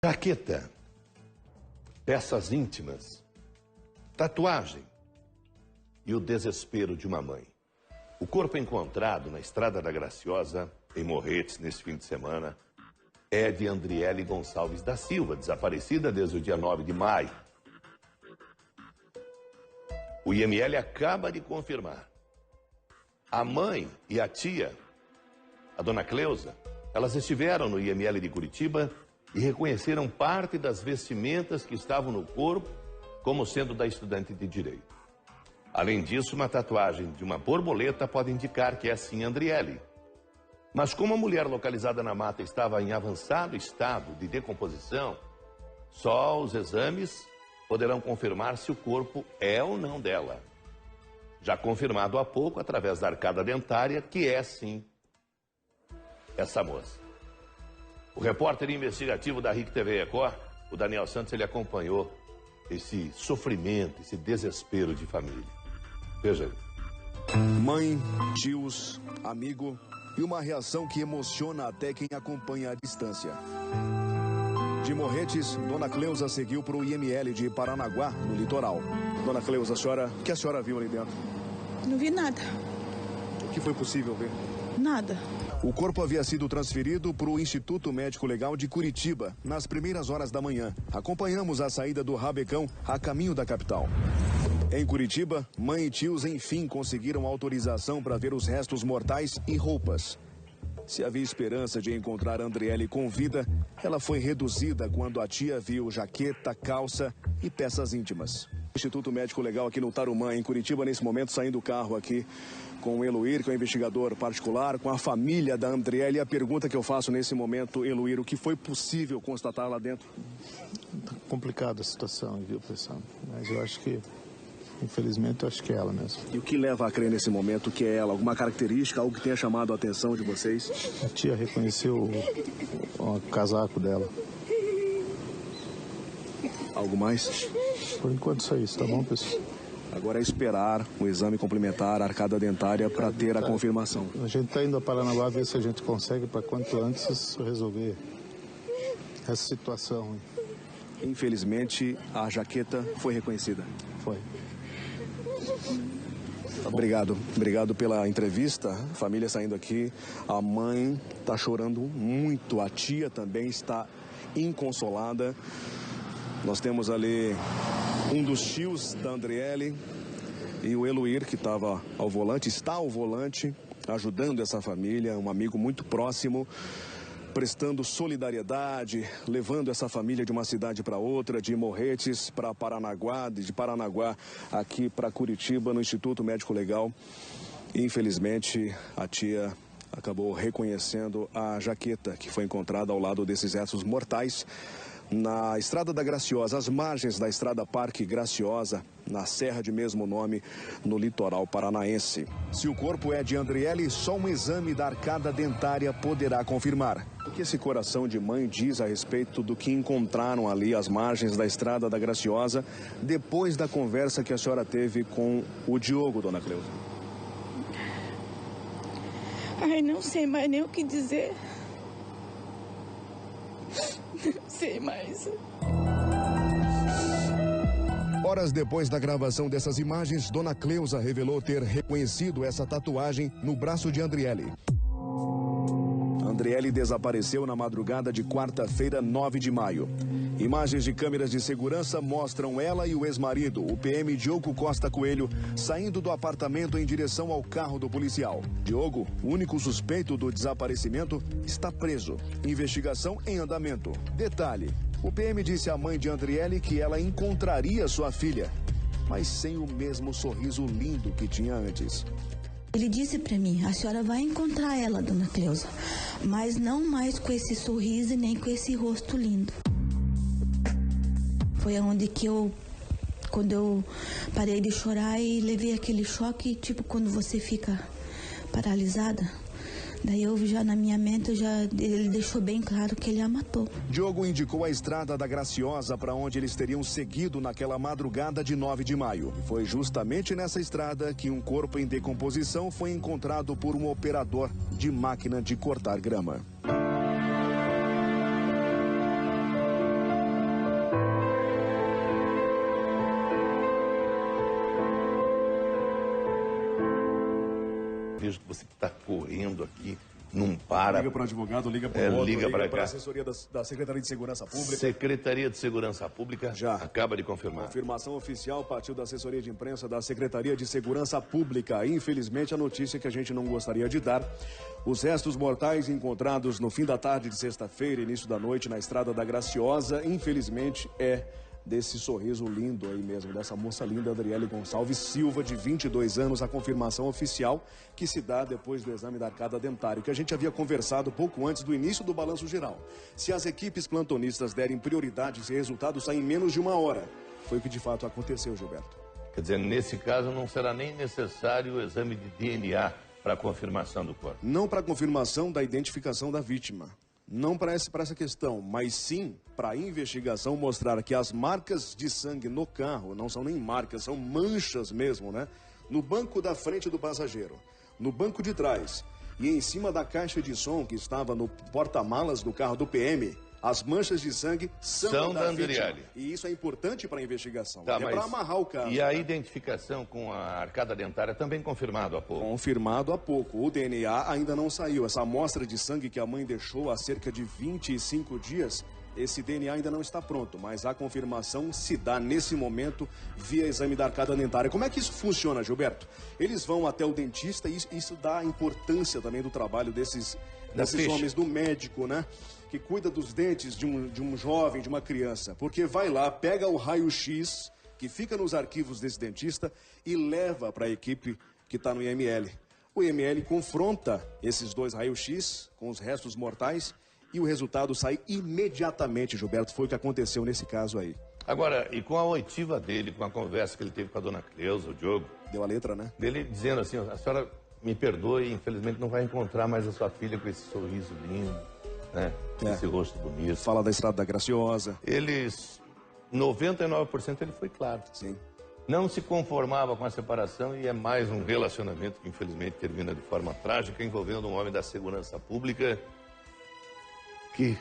Jaqueta, peças íntimas, tatuagem e o desespero de uma mãe. O corpo encontrado na Estrada da Graciosa, em Morretes, nesse fim de semana, é de Andriele Gonçalves da Silva, desaparecida desde o dia 9 de maio. O IML acaba de confirmar. A mãe e a tia, a dona Cleusa, elas estiveram no IML de Curitiba e reconheceram parte das vestimentas que estavam no corpo como sendo da estudante de Direito. Além disso, uma tatuagem de uma borboleta pode indicar que é sim Andriele. Mas como a mulher localizada na mata estava em avançado estado de decomposição, só os exames poderão confirmar se o corpo é ou não dela. Já confirmado há pouco, através da arcada dentária, que é sim essa moça. O repórter investigativo da RIC TV Record, o Daniel Santos, ele acompanhou esse sofrimento, esse desespero de família. Veja aí. Mãe, tios, amigo e uma reação que emociona até quem acompanha à distância. De Morretes, Dona Cleusa seguiu para o IML de Paranaguá, no litoral. Dona Cleusa, o que a senhora viu ali dentro? Não vi nada. O que foi possível ver? Nada. O corpo havia sido transferido para o Instituto Médico Legal de Curitiba, nas primeiras horas da manhã. Acompanhamos a saída do Rabecão a caminho da capital. Em Curitiba, mãe e tios enfim conseguiram autorização para ver os restos mortais e roupas. Se havia esperança de encontrar Andriele com vida, ela foi reduzida quando a tia viu jaqueta, calça e peças íntimas. Instituto Médico Legal aqui no Tarumã, em Curitiba, nesse momento, saindo do carro aqui com o Eluir, que é um investigador particular, com a família da Andriele. A pergunta que eu faço nesse momento, Eluir, o que foi possível constatar lá dentro? Tá complicada a situação, viu, pessoal? Mas eu acho que, infelizmente, eu acho que é ela mesmo. E o que leva a crer nesse momento que é ela? Alguma característica, algo que tenha chamado a atenção de vocês? A tia reconheceu o casaco dela. Algo mais? Por enquanto só isso, tá bom, pessoal? Agora é esperar o exame complementar, a arcada dentária, para ter a confirmação. A gente está indo a Paranaguá ver se a gente consegue, para quanto antes, resolver essa situação. Infelizmente, a jaqueta foi reconhecida. Foi. Obrigado pela entrevista. Família saindo aqui, a mãe está chorando muito, a tia também está inconsolada. Nós temos ali um dos tios da Andriele e o Eluir, que estava ao volante, está ao volante, ajudando essa família, um amigo muito próximo, prestando solidariedade, levando essa família de uma cidade para outra, de Morretes para Paranaguá, de Paranaguá aqui para Curitiba, no Instituto Médico Legal. Infelizmente, a tia acabou reconhecendo a jaqueta que foi encontrada ao lado desses restos mortais na Estrada da Graciosa, às margens da Estrada Parque Graciosa, na serra de mesmo nome, no litoral paranaense. Se o corpo é de Andriele, só um exame da arcada dentária poderá confirmar. O que esse coração de mãe diz a respeito do que encontraram ali às margens da Estrada da Graciosa, depois da conversa que a senhora teve com o Diogo, Dona Cleusa? Ai, não sei mais nem o que dizer. Não sei mais. Horas depois da gravação dessas imagens, Dona Cleusa revelou ter reconhecido essa tatuagem no braço de Andriele. Andriele desapareceu na madrugada de quarta-feira, 9 de maio. Imagens de câmeras de segurança mostram ela e o ex-marido, o PM Diogo Costa Coelho, saindo do apartamento em direção ao carro do policial. Diogo, o único suspeito do desaparecimento, está preso. Investigação em andamento. Detalhe, o PM disse à mãe de Andriele que ela encontraria sua filha, mas sem o mesmo sorriso lindo que tinha antes. Ele disse para mim, a senhora vai encontrar ela, Dona Cleusa, mas não mais com esse sorriso e nem com esse rosto lindo. Foi onde que quando eu parei de chorar e levei aquele choque, tipo quando você fica paralisada. Daí eu já na minha mente, ele deixou bem claro que ele a matou. Diogo indicou a Estrada da Graciosa para onde eles teriam seguido naquela madrugada de 9 de maio. Foi justamente nessa estrada que um corpo em decomposição foi encontrado por um operador de máquina de cortar grama. vejo que você está correndo aqui, não para. Liga para o advogado, liga para o outro, liga para a assessoria da Secretaria de Segurança Pública. Secretaria de Segurança Pública já acaba de confirmar. Confirmação oficial partiu da assessoria de imprensa da Secretaria de Segurança Pública. Infelizmente, a notícia que a gente não gostaria de dar. Os restos mortais encontrados no fim da tarde de sexta-feira, início da noite, na Estrada da Graciosa, infelizmente é desse sorriso lindo aí mesmo, dessa moça linda, Adriele Gonçalves Silva, de 22 anos, a confirmação oficial que se dá depois do exame da arcada dentária, que a gente havia conversado pouco antes do início do balanço geral. Se as equipes plantonistas derem prioridade, esse resultado sai em menos de 1 hora. Foi o que de fato aconteceu, Gilberto. Quer dizer, nesse caso não será nem necessário o exame de DNA para a confirmação do corpo. Não para a confirmação da identificação da vítima. Não para essa questão, mas sim para a investigação mostrar que as marcas de sangue no carro não são nem marcas, são manchas mesmo, né? No banco da frente do passageiro, no banco de trás e em cima da caixa de som que estava no porta-malas do carro do PM, as manchas de sangue são da Andriele. E isso é importante para a investigação. Tá, é para amarrar o caso. E a identificação com a arcada dentária também confirmado há pouco? Confirmado há pouco. O DNA ainda não saiu. Essa amostra de sangue que a mãe deixou há cerca de 25 dias, esse DNA ainda não está pronto, mas a confirmação se dá nesse momento via exame da arcada dentária. Como é que isso funciona, Gilberto? Eles vão até o dentista e isso dá a importância também do trabalho desses homens, do médico, né? Que cuida dos dentes de um jovem, de uma criança. Porque vai lá, pega o raio-x, que fica nos arquivos desse dentista, e leva para a equipe que está no IML. O IML confronta esses 2 raios-x com os restos mortais e o resultado sai imediatamente, Gilberto. Foi o que aconteceu nesse caso aí. Agora, e com a oitiva dele, com a conversa que ele teve com a dona Cleusa, o Diogo... Deu a letra, né? Dele dizendo assim, a senhora me perdoe, infelizmente não vai encontrar mais a sua filha com esse sorriso lindo, né? Esse rosto bonito. Fala da Estrada da Graciosa. 99% ele foi claro. Sim. Não se conformava com a separação e é mais um relacionamento que infelizmente termina de forma trágica, envolvendo um homem da segurança pública que...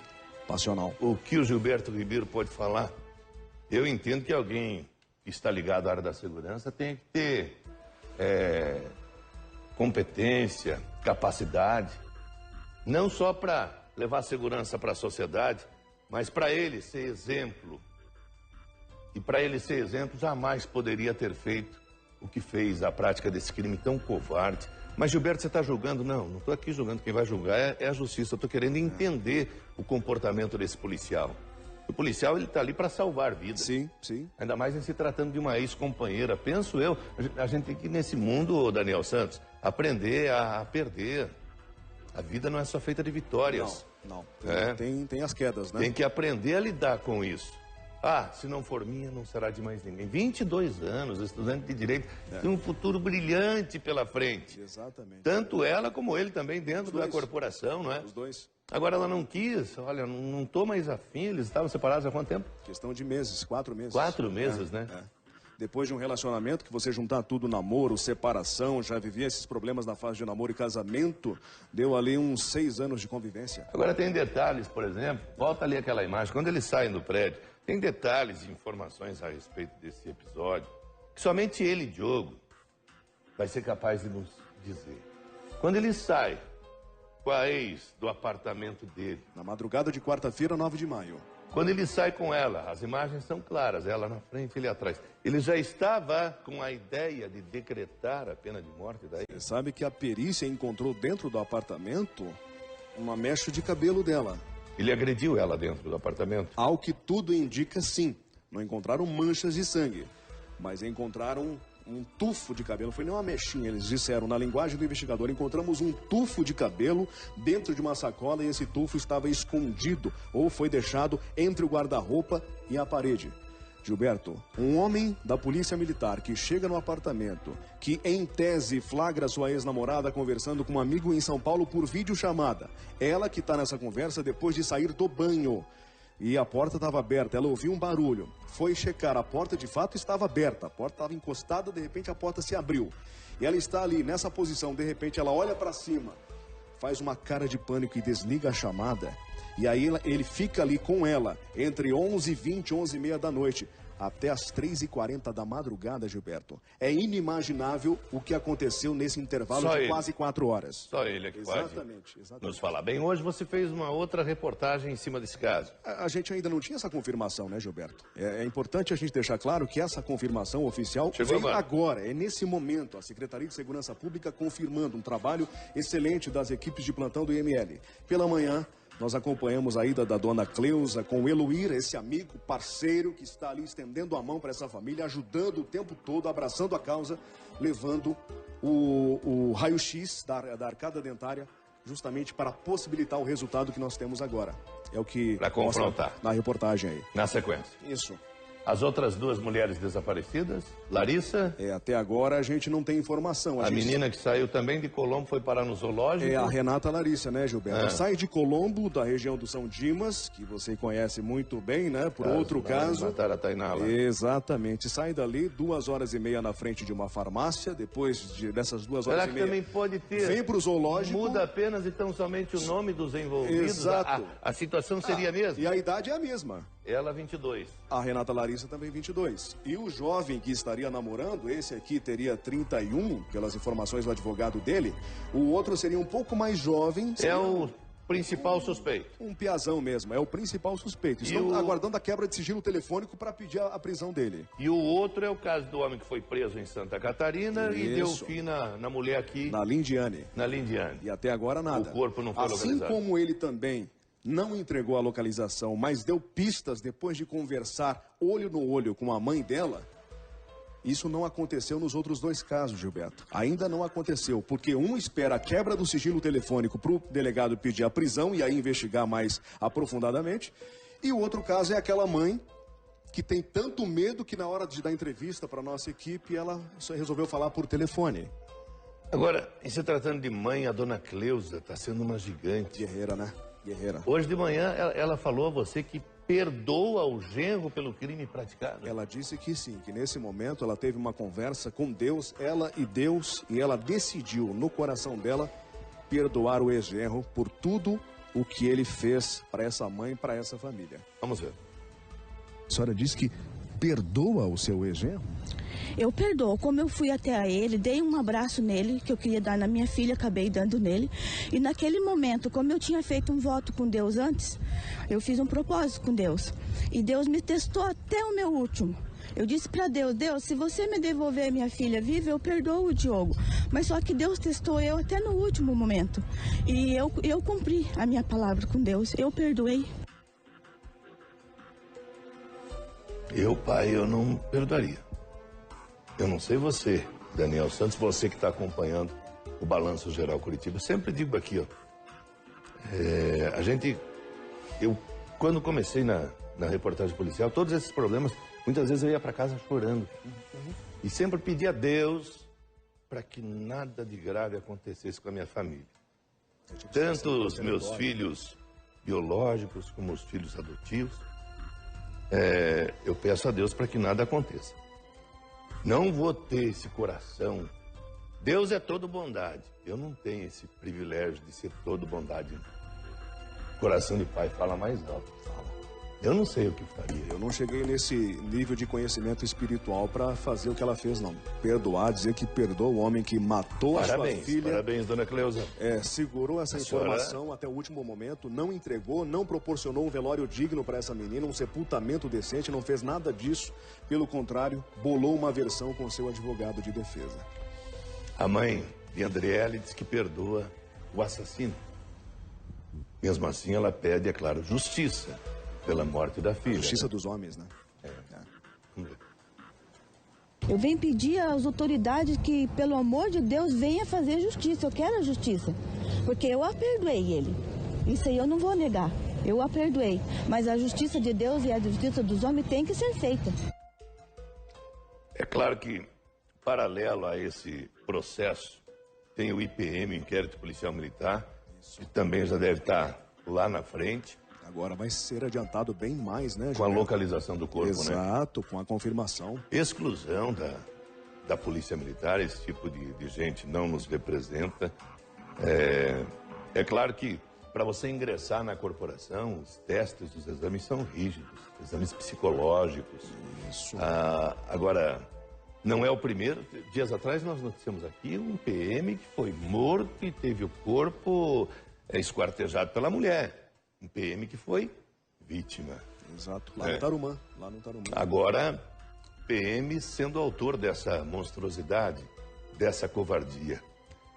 Passional. O que o Gilberto Ribeiro pode falar? Eu entendo que alguém que está ligado à área da segurança tem que ter competência, capacidade, não só para levar segurança para a sociedade, mas para ele ser exemplo. E para ele ser exemplo, jamais poderia ter feito o que fez, a prática desse crime tão covarde. Mas, Gilberto, você está julgando? Não estou aqui julgando. Quem vai julgar é a justiça. Eu estou querendo entender o comportamento desse policial. O policial, ele está ali para salvar vidas. Sim, sim. Ainda mais em se tratando de uma ex-companheira. Penso eu, a gente tem que, nesse mundo, Daniel Santos, aprender a perder. A vida não é só feita de vitórias. Não. Tem as quedas, né? Tem que aprender a lidar com isso. Ah, se não for minha, não será de mais ninguém. 22 anos, estudante de Direito, tem um futuro brilhante pela frente. Exatamente. Tanto ela como ele também dentro da corporação, não é? Os dois. Agora ela não quis, olha, não estou mais afim, eles estavam separados há quanto tempo? Questão de meses, 4 meses. 4 meses, né? Depois de um relacionamento que você juntar tudo, namoro, separação, já vivia esses problemas na fase de namoro e casamento, deu ali uns 6 anos de convivência. Agora tem detalhes, por exemplo, volta ali aquela imagem, quando eles saem do prédio, tem detalhes e informações a respeito desse episódio, que somente ele, Diogo, vai ser capaz de nos dizer. Quando ele sai com a ex do apartamento dele. Na madrugada de quarta-feira, 9 de maio. Quando ele sai com ela, as imagens são claras, ela na frente, ele atrás. Ele já estava com a ideia de decretar a pena de morte daí. Você sabe que a perícia encontrou dentro do apartamento uma mecha de cabelo dela. Ele agrediu ela dentro do apartamento? Ao que tudo indica, sim. Não encontraram manchas de sangue, mas encontraram um tufo de cabelo. Foi nem uma mechinha, eles disseram. Na linguagem do investigador, encontramos um tufo de cabelo dentro de uma sacola e esse tufo estava escondido ou foi deixado entre o guarda-roupa e a parede. Gilberto, um homem da polícia militar que chega no apartamento, que em tese flagra sua ex-namorada conversando com um amigo em São Paulo por videochamada. Ela que está nessa conversa depois de sair do banho. E a porta estava aberta, ela ouviu um barulho. Foi checar, a porta de fato estava aberta. A porta estava encostada, de repente a porta se abriu. E ela está ali, nessa posição, de repente ela olha para cima. faz uma cara de pânico e desliga a chamada. E aí ele fica ali com ela entre 11h20 e 11h30 da noite, até as 3h40 da madrugada, Gilberto. É inimaginável o que aconteceu nesse intervalo de quase 4 horas. Só ele é que Exatamente. pode nos falar. Bem, hoje você fez uma outra reportagem em cima desse caso. A gente ainda não tinha essa confirmação, né, Gilberto? É importante a gente deixar claro que essa confirmação oficial Chegou vem agora. É nesse momento, a Secretaria de Segurança Pública confirmando um trabalho excelente das equipes de plantão do IML. Pela manhã, nós acompanhamos a ida da dona Cleusa com o Eloir, esse amigo, parceiro, que está ali estendendo a mão para essa família, ajudando o tempo todo, abraçando a causa, levando o raio-x da arcada dentária, justamente para possibilitar o resultado que nós temos agora. É o que para confrontar na reportagem aí. Na sequência. Isso. As outras duas mulheres desaparecidas, Larissa... Até agora a gente não tem informação. A menina que saiu também de Colombo foi parar no zoológico. É a Renata Larissa, né, Gilberto? Sai de Colombo, da região do São Dimas, que você conhece muito bem, né? Por outro caso. Mataram a Tainá lá. Exatamente. Sai dali 2h30 na frente de uma farmácia, depois dessas 2h30... Será que também pode ter... Vem para o zoológico... Muda apenas e tão somente o nome dos envolvidos. Exato. A situação seria a mesma. E a idade é a mesma. Ela, 22. A Renata Larissa também 22. E o jovem que estaria namorando, esse aqui teria 31, pelas informações do advogado dele. O outro seria um pouco mais jovem. É o principal suspeito. Um piazão mesmo, é o principal suspeito. Estão aguardando a quebra de sigilo telefônico para pedir a prisão dele. E o outro é o caso do homem que foi preso em Santa Catarina e deu fim na mulher aqui. Na Lindiane. Na Lindiane. E até agora nada. O corpo não foi localizado. Assim como ele também não entregou a localização, mas deu pistas depois de conversar olho no olho com a mãe dela, isso não aconteceu nos outros dois casos, Gilberto. Ainda não aconteceu, porque um espera a quebra do sigilo telefônico para o delegado pedir a prisão e aí investigar mais aprofundadamente, e o outro caso é aquela mãe que tem tanto medo que na hora de dar entrevista para a nossa equipe, ela só resolveu falar por telefone. Agora, em se tratando de mãe, a dona Cleusa está sendo uma gigante. Guerreira, né? Guerreira. Hoje de manhã ela falou a você que perdoa o genro pelo crime praticado. Ela disse que sim, que nesse momento ela teve uma conversa com Deus, e ela decidiu no coração dela perdoar o ex-genro por tudo o que ele fez para essa mãe, para essa família. Vamos ver. A senhora disse que perdoa o seu ex-genro? Eu perdoo. Como eu fui até ele, dei um abraço nele, que eu queria dar na minha filha, acabei dando nele. E naquele momento, como eu tinha feito um voto com Deus antes, eu fiz um propósito com Deus. E Deus me testou até o meu último. Eu disse para Deus, Deus, se você me devolver minha filha viva, eu perdoo o Diogo. Mas só que Deus testou eu até no último momento. E eu cumpri a minha palavra com Deus. Eu perdoei. Pai, eu não perdoaria. Eu não sei você, Daniel Santos, você que está acompanhando o Balanço Geral Curitiba. Eu sempre digo aqui, ó. Eu quando comecei na reportagem policial, todos esses problemas, muitas vezes eu ia para casa chorando. E sempre pedi a Deus para que nada de grave acontecesse com a minha família. Tanto os meus filhos biológicos como os filhos adotivos. Eu peço a Deus para que nada aconteça. Não vou ter esse coração. Deus é todo bondade. Eu não tenho esse privilégio de ser todo bondade. Coração de pai fala mais alto. Eu não sei o que faria. Eu não cheguei nesse nível de conhecimento espiritual para fazer o que ela fez, não. Perdoar, dizer que perdoa o homem que matou a sua filha. Parabéns, dona Cleusa. Segurou essa informação até o último momento, não entregou, não proporcionou um velório digno para essa menina, um sepultamento decente, não fez nada disso. Pelo contrário, bolou uma versão com seu advogado de defesa. A mãe de Andriele diz que perdoa o assassino. Mesmo assim, ela pede, é claro, justiça pela morte da filha. Justiça dos homens, né? Vamos ver. Eu venho pedir às autoridades que, pelo amor de Deus, venha fazer justiça. Eu quero a justiça. Porque eu a perdoei ele. Isso aí eu não vou negar. Eu a perdoei. Mas a justiça de Deus e a justiça dos homens tem que ser feita. É claro que, paralelo a esse processo, tem o IPM, Inquérito Policial Militar, que também já deve estar lá na frente. Agora vai ser adiantado bem mais, né, Gilberto? Com a localização do corpo, né? Exato, com a confirmação. Exclusão da Polícia Militar, esse tipo de gente não nos representa. É claro que para você ingressar na corporação, os testes, os exames são rígidos, exames psicológicos. Isso. Agora, não é o primeiro. Dias atrás nós noticiamos aqui um PM que foi morto e teve o corpo esquartejado pela mulher. Um PM que foi vítima. Exato, lá no Tarumã. Agora, PM sendo autor dessa monstruosidade, dessa covardia.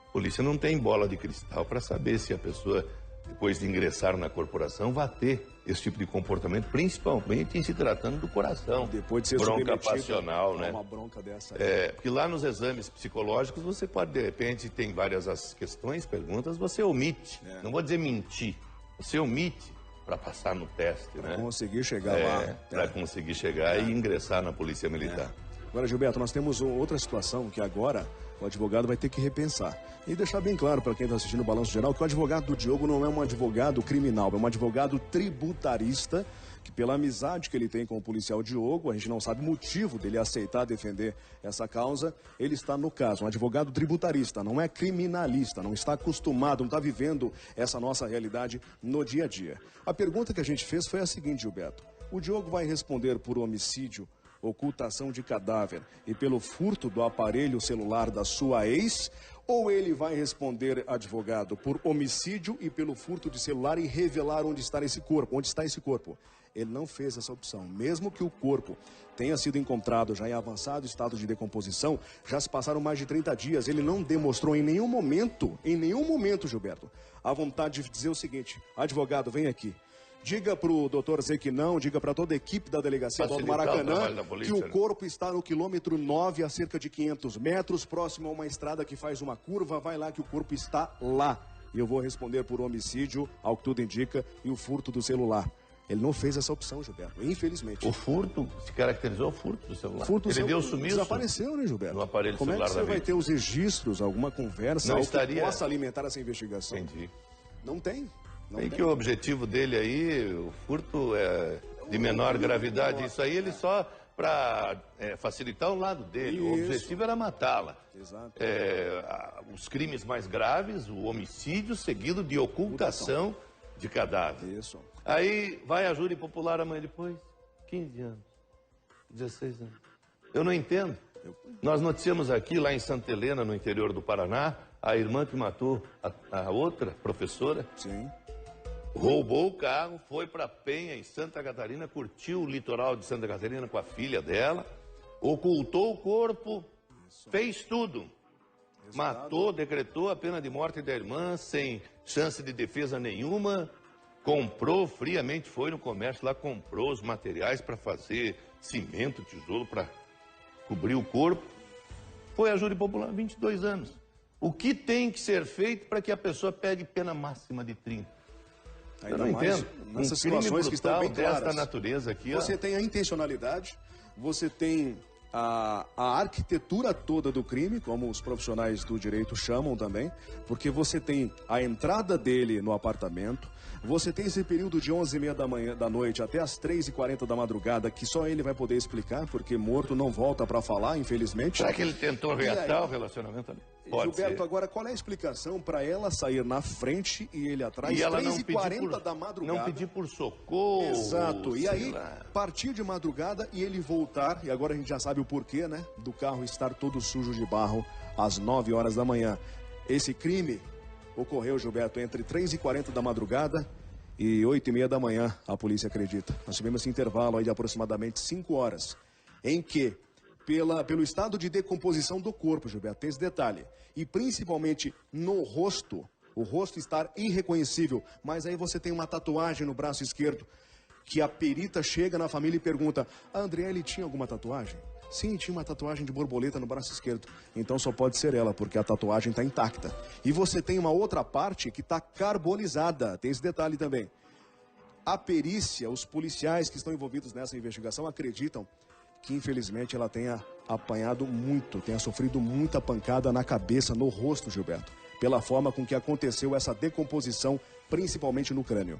A polícia não tem bola de cristal para saber se a pessoa, depois de ingressar na corporação, vai ter esse tipo de comportamento, principalmente em se tratando do coração. Depois de ser bronca passional, né? Uma bronca dessa. Porque lá nos exames psicológicos você pode, de repente, tem várias as questões, perguntas, você omite. Não vou dizer mentir, você omite para passar no teste, pra né? conseguir chegar lá. Para conseguir chegar e ingressar na Polícia Militar. Agora, Gilberto, nós temos outra situação que agora o advogado vai ter que repensar. E deixar bem claro para quem está assistindo o Balanço Geral que o advogado do Diogo não é um advogado criminal, é um advogado tributarista, que pela amizade que ele tem com o policial Diogo, a gente não sabe o motivo dele aceitar defender essa causa, ele está no caso, um advogado tributarista, não é criminalista, não está acostumado, não está vivendo essa nossa realidade no dia a dia. A pergunta que a gente fez foi a seguinte, Gilberto: o Diogo vai responder por homicídio, ocultação de cadáver e pelo furto do aparelho celular da sua ex, ou ele vai responder, advogado, por homicídio e pelo furto de celular e revelar onde está esse corpo? Onde está esse corpo? Ele não fez essa opção. Mesmo que o corpo tenha sido encontrado já em avançado estado de decomposição, já se passaram mais de 30 dias, ele não demonstrou em nenhum momento, Gilberto, a vontade de dizer o seguinte: advogado, vem aqui. Diga para o doutor Zé que não, diga para toda a equipe da delegacia do Maracanã polícia, que o corpo está no quilômetro 9, a cerca de 500 metros, próximo a uma estrada que faz uma curva. Vai lá que o corpo está lá. E eu vou responder por homicídio, ao que tudo indica, e o furto do celular. Ele não fez essa opção, Gilberto, infelizmente. O furto, se caracterizou o furto do celular. Ele deu sumiço. Desapareceu, né, Gilberto? No aparelho Como celular é que você vai ter os registros, alguma conversa, não algo estaria... que possa alimentar essa investigação? Entendi. Não tem. Que o objetivo dele aí, o furto é de menor gravidade. Isso aí ele só para facilitar o lado dele. O objetivo era matá-la. Exato. Os crimes mais graves, o homicídio seguido de ocultação de cadáver. Isso. Aí vai a júri popular amanhã depois, 15 anos, 16 anos. Eu não entendo. Nós noticiamos aqui, lá em Santa Helena, no interior do Paraná, a irmã que matou a outra professora. Sim. Roubou o carro, foi para Penha, em Santa Catarina, curtiu o litoral de Santa Catarina com a filha dela, ocultou o corpo, fez tudo. Matou, decretou a pena de morte da irmã, sem chance de defesa nenhuma, comprou friamente, foi no comércio lá, comprou os materiais para fazer cimento, tijolo, para cobrir o corpo. Foi a júri popular, 22 anos. O que tem que ser feito para que a pessoa pegue pena máxima de 30? Eu não entendo. Nessas situações que estão bem claras. Desta natureza aqui, você tem a intencionalidade, você tem a arquitetura toda do crime, como os profissionais do direito chamam também, porque você tem a entrada dele no apartamento, você tem esse período de 11h30 da noite até as 3h40 da madrugada, que só ele vai poder explicar, porque morto não volta para falar, infelizmente. Será que ele tentou reatar o relacionamento ali? Pode Gilberto, ser. Agora, qual é a explicação para ela sair na frente e ele atrás, 3h40 da madrugada? Não pedir por socorro. Exato. E aí, partir de madrugada e ele voltar, e agora a gente já sabe o porquê, né? Do carro estar todo sujo de barro às 9 horas da manhã. Esse crime ocorreu, Gilberto, entre 3h40 da madrugada e 8h30 da manhã, a polícia acredita. Nós tivemos esse intervalo aí de aproximadamente 5 horas, em que, pelo estado de decomposição do corpo, Gilberto, tem esse detalhe, e principalmente no rosto, o rosto estar irreconhecível, mas aí você tem uma tatuagem no braço esquerdo, que a perita chega na família e pergunta: a Andriele tinha alguma tatuagem? Sim, tinha uma tatuagem de borboleta no braço esquerdo. Então só pode ser ela, porque a tatuagem está intacta. E você tem uma outra parte que está carbonizada, tem esse detalhe também. A perícia, os policiais que estão envolvidos nessa investigação acreditam que infelizmente ela tenha apanhado muito, tenha sofrido muita pancada na cabeça, no rosto, Gilberto, pela forma com que aconteceu essa decomposição, principalmente no crânio.